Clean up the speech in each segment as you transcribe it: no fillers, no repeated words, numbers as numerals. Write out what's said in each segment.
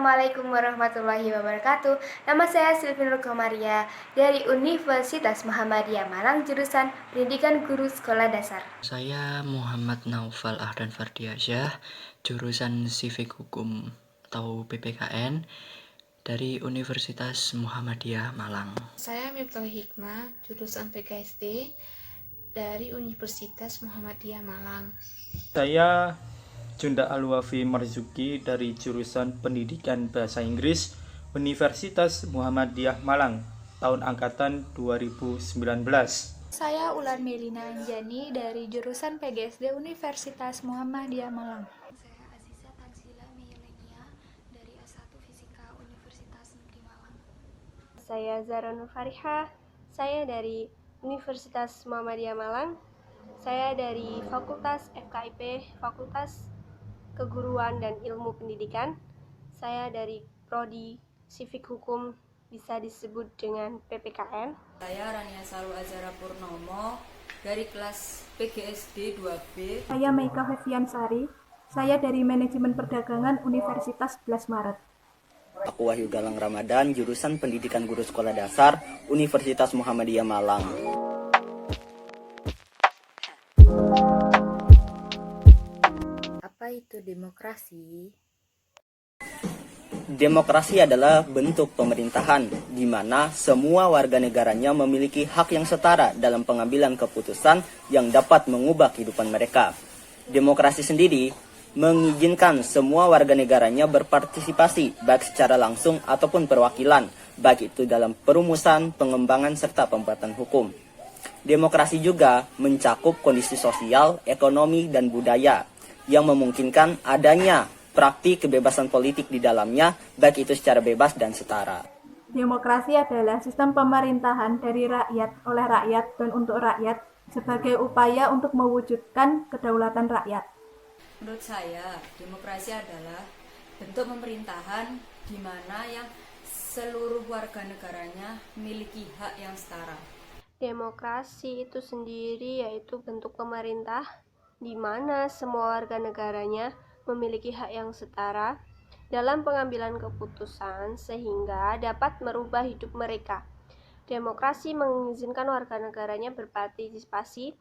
Assalamualaikum warahmatullahi wabarakatuh. Nama saya Silvinur Komaria dari Universitas Muhammadiyah Malang, jurusan Pendidikan Guru Sekolah Dasar. Saya Muhammad Naufal Ahdan Fardiansyah, jurusan Civic Hukum atau PPKN dari Universitas Muhammadiyah Malang. Saya Miftah Hikmah, jurusan PKSD dari Universitas Muhammadiyah Malang. Saya Junda Alwafi Marzuki dari jurusan Pendidikan Bahasa Inggris Universitas Muhammadiyah Malang tahun angkatan 2019. Saya Ulan Melina Anjani dari jurusan PGSD Universitas Muhammadiyah Malang. Saya Aziza Tanzila Meilenia dari S1 Fisika Universitas Negeri Malang. Saya Zara Nur Farihah, saya dari Universitas Muhammadiyah Malang. Saya dari Fakultas FKIP, Fakultas Keguruan dan Ilmu Pendidikan. Saya dari Prodi Civic Hukum, bisa disebut dengan PPKN. Saya Rania Saru Azara Purnomo dari kelas PGSD 2B. Saya Meika Feviansari, saya dari Manajemen Perdagangan Universitas 11 Maret. Aku Wahyu Galang Ramadan, jurusan Pendidikan Guru Sekolah Dasar Universitas Muhammadiyah Malang. Apa itu demokrasi? Demokrasi adalah bentuk pemerintahan di mana semua warga negaranya memiliki hak yang setara dalam pengambilan keputusan yang dapat mengubah kehidupan mereka. Demokrasi sendiri mengizinkan semua warga negaranya berpartisipasi baik secara langsung ataupun perwakilan, baik itu dalam perumusan, pengembangan, serta pembuatan hukum. Demokrasi juga mencakup kondisi sosial, ekonomi, dan budaya yang memungkinkan adanya praktik kebebasan politik di dalamnya, baik itu secara bebas dan setara. Demokrasi adalah sistem pemerintahan dari rakyat, oleh rakyat, dan untuk rakyat sebagai upaya untuk mewujudkan kedaulatan rakyat. Menurut saya, demokrasi adalah bentuk pemerintahan di mana yang seluruh warga negaranya memiliki hak yang setara. Demokrasi itu sendiri yaitu bentuk pemerintah di mana semua warga negaranya memiliki hak yang setara dalam pengambilan keputusan sehingga dapat merubah hidup mereka. Demokrasi mengizinkan warga negaranya berpartisipasi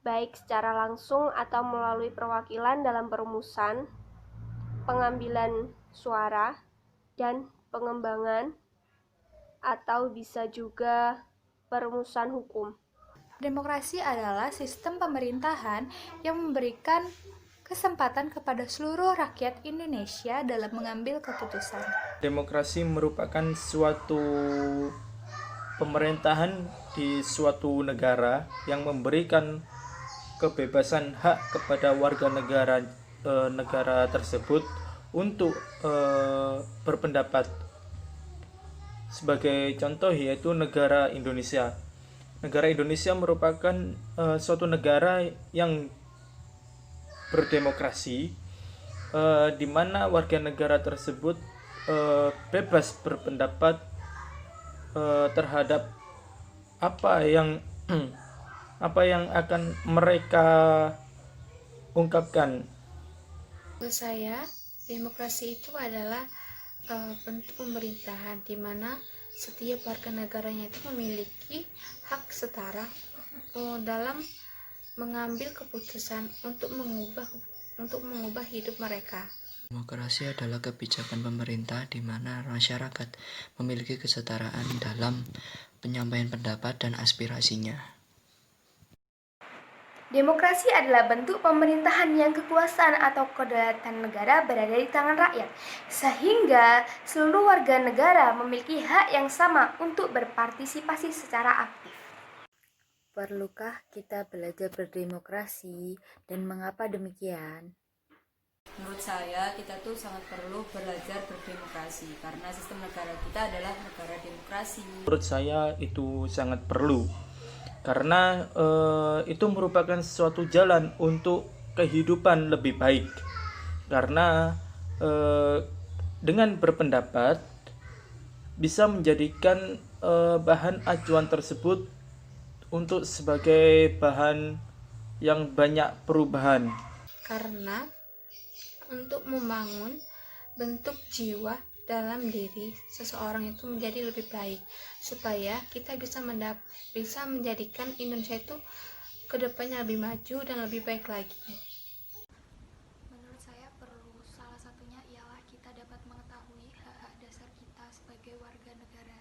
baik secara langsung atau melalui perwakilan dalam perumusan, pengambilan suara, dan pengembangan, atau bisa juga perumusan hukum. Demokrasi adalah sistem pemerintahan yang memberikan kesempatan kepada seluruh rakyat Indonesia dalam mengambil keputusan. Demokrasi merupakan suatu pemerintahan di suatu negara yang memberikan kebebasan hak kepada warga negara tersebut untuk berpendapat. Sebagai contoh yaitu negara Indonesia. Negara Indonesia merupakan suatu negara yang berdemokrasi, di mana warga negara tersebut bebas berpendapat terhadap apa yang akan mereka ungkapkan. Menurut saya, demokrasi itu adalah bentuk pemerintahan di mana setiap warga negaranya itu memiliki hak setara dalam mengambil keputusan untuk mengubah hidup mereka. Demokrasi adalah kebijakan pemerintah di mana masyarakat memiliki kesetaraan dalam penyampaian pendapat dan aspirasinya. Demokrasi adalah bentuk pemerintahan yang kekuasaan atau kedaulatan negara berada di tangan rakyat, sehingga seluruh warga negara memiliki hak yang sama untuk berpartisipasi secara aktif. Perlukah kita belajar berdemokrasi dan mengapa demikian? Menurut saya, kita tuh sangat perlu belajar berdemokrasi karena sistem negara kita adalah negara demokrasi. Menurut saya itu sangat perlu karena itu merupakan suatu jalan untuk kehidupan lebih baik. Karena dengan berpendapat bisa menjadikan bahan acuan tersebut untuk sebagai bahan yang banyak perubahan. Karena untuk membangun bentuk jiwa dalam diri seseorang itu menjadi lebih baik, supaya kita bisa menjadikan Indonesia itu kedepannya lebih maju dan lebih baik lagi. Menurut saya perlu, salah satunya ialah kita dapat mengetahui hak-hak dasar kita sebagai warga negara.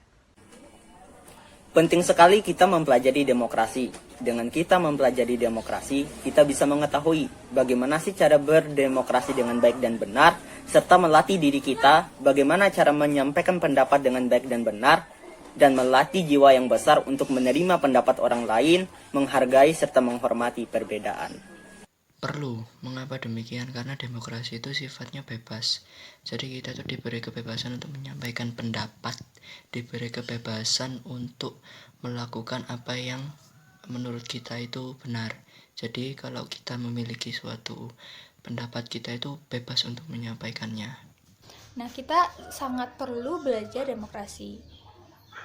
Penting sekali kita mempelajari demokrasi. Dengan kita mempelajari demokrasi, kita bisa mengetahui bagaimana sih cara berdemokrasi dengan baik dan benar, serta melatih diri kita bagaimana cara menyampaikan pendapat dengan baik dan benar, dan melatih jiwa yang besar untuk menerima pendapat orang lain, menghargai serta menghormati perbedaan. Perlu. Mengapa demikian? Karena demokrasi itu sifatnya bebas. Jadi kita tuh diberi kebebasan untuk menyampaikan pendapat, diberi kebebasan untuk melakukan apa yang menurut kita itu benar. Jadi kalau kita memiliki suatu pendapat, kita itu bebas untuk menyampaikannya. Nah, kita sangat perlu belajar demokrasi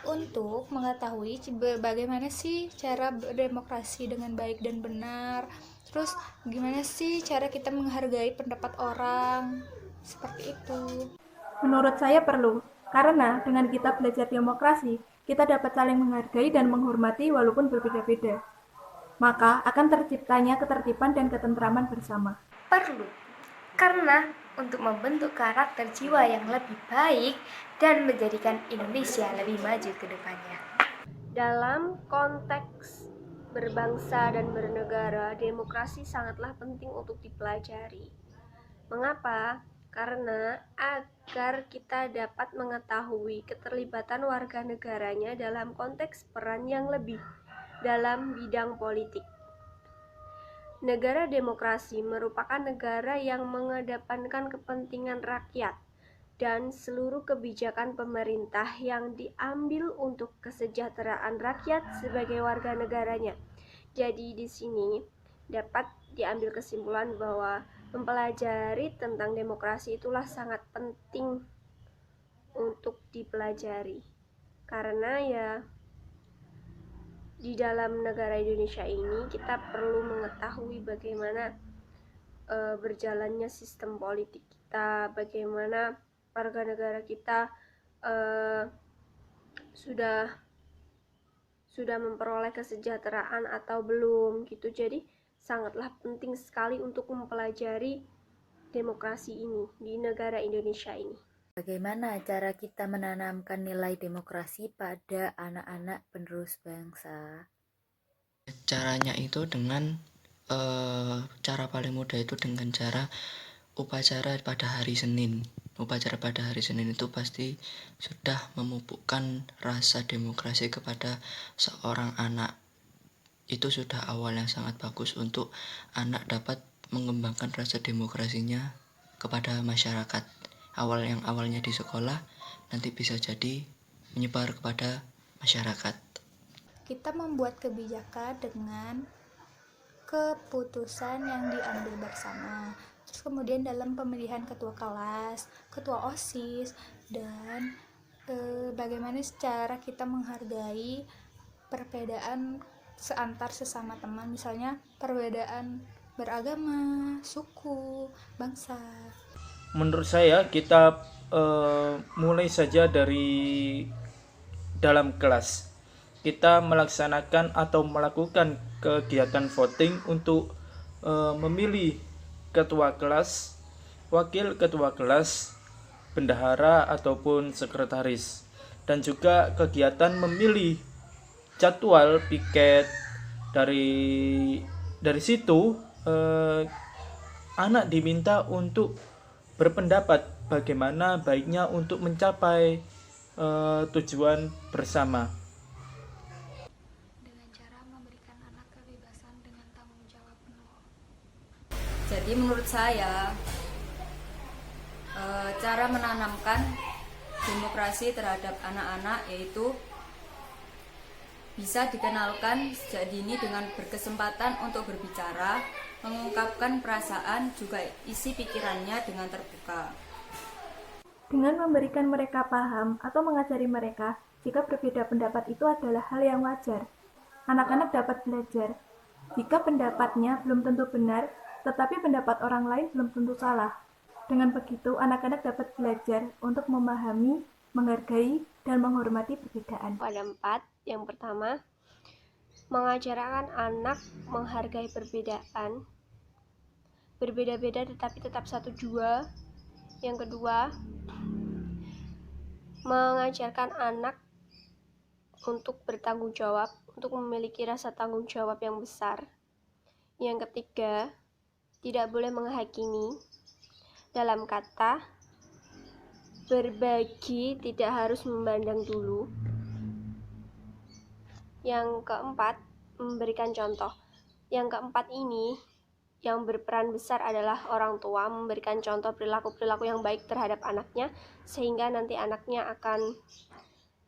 untuk mengetahui bagaimana sih cara berdemokrasi dengan baik dan benar. Terus gimana sih cara kita menghargai pendapat orang, seperti itu. Menurut saya perlu, karena dengan kita belajar demokrasi, kita dapat saling menghargai dan menghormati walaupun berbeda-beda. Maka akan terciptanya ketertiban dan ketentraman bersama. Perlu, karena untuk membentuk karakter jiwa yang lebih baik dan menjadikan Indonesia lebih maju ke depannya. Dalam konteks berbangsa dan bernegara, demokrasi sangatlah penting untuk dipelajari. Mengapa? Karena agar kita dapat mengetahui keterlibatan warga negaranya dalam konteks peran yang lebih dalam bidang politik. Negara demokrasi merupakan negara yang mengedepankan kepentingan rakyat dan seluruh kebijakan pemerintah yang diambil untuk kesejahteraan rakyat sebagai warga negaranya. Jadi di sini dapat diambil kesimpulan bahwa mempelajari tentang demokrasi itulah sangat penting untuk dipelajari. Karena ya di dalam negara Indonesia ini kita perlu mengetahui bagaimana berjalannya sistem politik kita, bagaimana warga negara kita sudah memperoleh kesejahteraan atau belum gitu. Jadi sangatlah penting sekali untuk mempelajari demokrasi ini di negara Indonesia ini. Bagaimana cara kita menanamkan nilai demokrasi pada anak-anak penerus bangsa? Caranya itu dengan cara paling mudah itu dengan cara upacara pada hari Senin. Upacara pada hari Senin itu pasti sudah memupukkan rasa demokrasi kepada seorang anak. Itu sudah awal yang sangat bagus untuk anak dapat mengembangkan rasa demokrasinya kepada masyarakat. Yang awalnya di sekolah nanti bisa jadi menyebar kepada masyarakat. Kita membuat kebijakan dengan keputusan yang diambil bersama. Terus kemudian dalam pemilihan ketua kelas, ketua OSIS, dan bagaimana secara kita menghargai perbedaan seantar sesama teman, misalnya perbedaan beragama, suku, bangsa. Menurut saya kita mulai saja dari dalam kelas. Kita melaksanakan atau melakukan kegiatan voting untuk memilih ketua kelas, wakil ketua kelas, bendahara ataupun sekretaris, dan juga kegiatan memilih jadwal piket. Dari situ anak diminta untuk berpendapat bagaimana baiknya untuk mencapai tujuan bersama. Dengan cara memberikan anak kebebasan dengan tanggung jawab penuh. Jadi menurut saya cara menanamkan demokrasi terhadap anak-anak yaitu bisa dikenalkan sejak dini dengan berkesempatan untuk berbicara, mengungkapkan perasaan, juga isi pikirannya dengan terbuka. Dengan memberikan mereka paham atau mengajari mereka jika berbeda pendapat itu adalah hal yang wajar. Anak-anak dapat belajar jika pendapatnya belum tentu benar, tetapi pendapat orang lain belum tentu salah. Dengan begitu, anak-anak dapat belajar untuk memahami, menghargai, dan menghormati perbedaan. Ada 4. Yang pertama, mengajarkan anak menghargai perbedaan, berbeda-beda tetapi tetap satu jua. Yang kedua, mengajarkan anak untuk bertanggung jawab, untuk memiliki rasa tanggung jawab yang besar. Yang ketiga, tidak boleh menghakimi. Dalam kata, berbagi tidak harus memandang dulu. Yang keempat, memberikan contoh. Yang keempat ini yang berperan besar adalah orang tua, memberikan contoh perilaku-perilaku yang baik terhadap anaknya, sehingga nanti anaknya akan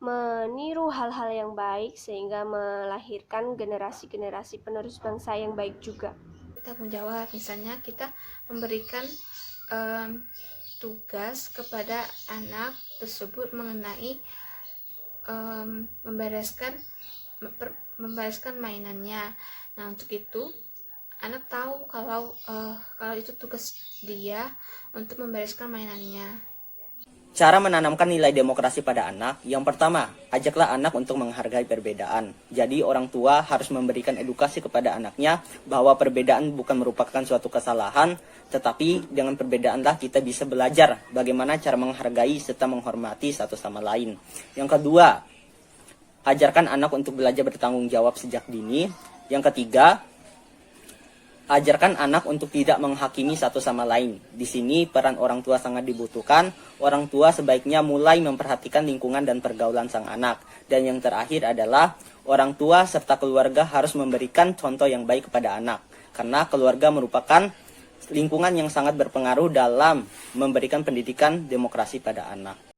meniru hal-hal yang baik, sehingga melahirkan generasi-generasi penerus bangsa yang baik juga. Tanggung jawab, misalnya kita memberikan tugas kepada anak tersebut mengenai membereskan mainannya. Nah, untuk itu anak tahu kalau itu tugas dia untuk membereskan mainannya. Cara menanamkan nilai demokrasi pada anak, yang pertama, ajaklah anak untuk menghargai perbedaan. Jadi orang tua harus memberikan edukasi kepada anaknya bahwa perbedaan bukan merupakan suatu kesalahan, tetapi dengan perbedaanlah kita bisa belajar bagaimana cara menghargai serta menghormati satu sama lain. Yang kedua, ajarkan anak untuk belajar bertanggung jawab sejak dini. Yang ketiga, ajarkan anak untuk tidak menghakimi satu sama lain. Di sini peran orang tua sangat dibutuhkan. Orang tua sebaiknya mulai memperhatikan lingkungan dan pergaulan sang anak. Dan yang terakhir adalah orang tua serta keluarga harus memberikan contoh yang baik kepada anak. Karena keluarga merupakan lingkungan yang sangat berpengaruh dalam memberikan pendidikan demokrasi pada anak.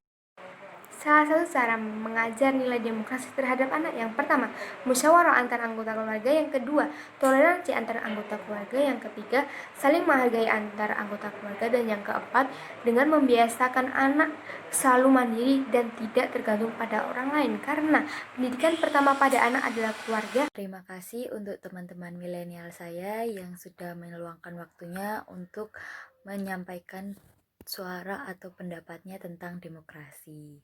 Salah satu cara mengajar nilai demokrasi terhadap anak, yang pertama, musyawarah antar anggota keluarga. Yang kedua, toleransi antar anggota keluarga. Yang ketiga, saling menghargai antar anggota keluarga. Dan yang keempat, dengan membiasakan anak selalu mandiri dan tidak tergantung pada orang lain, karena pendidikan pertama pada anak adalah keluarga. Terima kasih untuk teman-teman milenial saya yang sudah meluangkan waktunya untuk menyampaikan suara atau pendapatnya tentang demokrasi.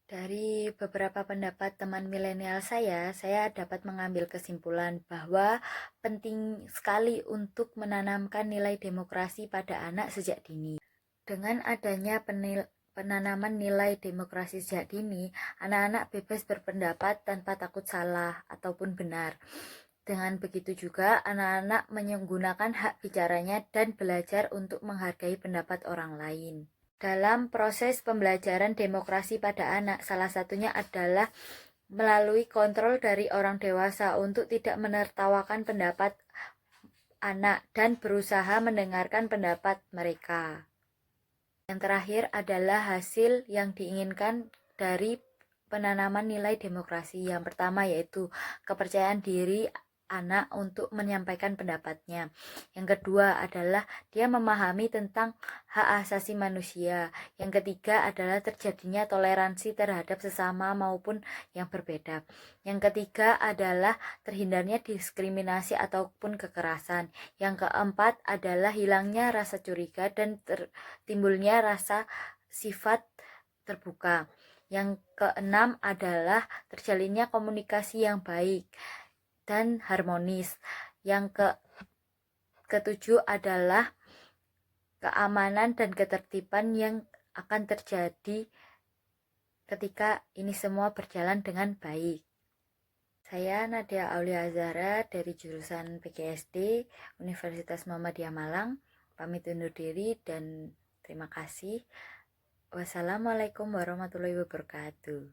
Dari beberapa pendapat teman milenial saya dapat mengambil kesimpulan bahwa penting sekali untuk menanamkan nilai demokrasi pada anak sejak dini. Dengan adanya penanaman nilai demokrasi sejak dini, anak-anak bebas berpendapat tanpa takut salah ataupun benar. Dengan begitu juga, anak-anak menggunakan hak bicaranya dan belajar untuk menghargai pendapat orang lain. Dalam proses pembelajaran demokrasi pada anak, salah satunya adalah melalui kontrol dari orang dewasa untuk tidak menertawakan pendapat anak dan berusaha mendengarkan pendapat mereka. Yang terakhir adalah hasil yang diinginkan dari penanaman nilai demokrasi. Yang pertama yaitu kepercayaan diri anak untuk menyampaikan pendapatnya. Yang kedua adalah dia memahami tentang hak asasi manusia. Yang ketiga adalah terjadinya toleransi terhadap sesama maupun yang berbeda. Yang ketiga adalah terhindarnya diskriminasi ataupun kekerasan. Yang keempat adalah hilangnya rasa curiga dan timbulnya rasa sifat terbuka. Yang keenam adalah terjalinnya komunikasi yang baik dan harmonis. Yang ketujuh adalah keamanan dan ketertiban yang akan terjadi ketika ini semua berjalan dengan baik. Saya Nadia Aulia Azhara dari jurusan PGSD Universitas Muhammadiyah Malang, pamit undur diri dan terima kasih. Wassalamualaikum warahmatullahi wabarakatuh.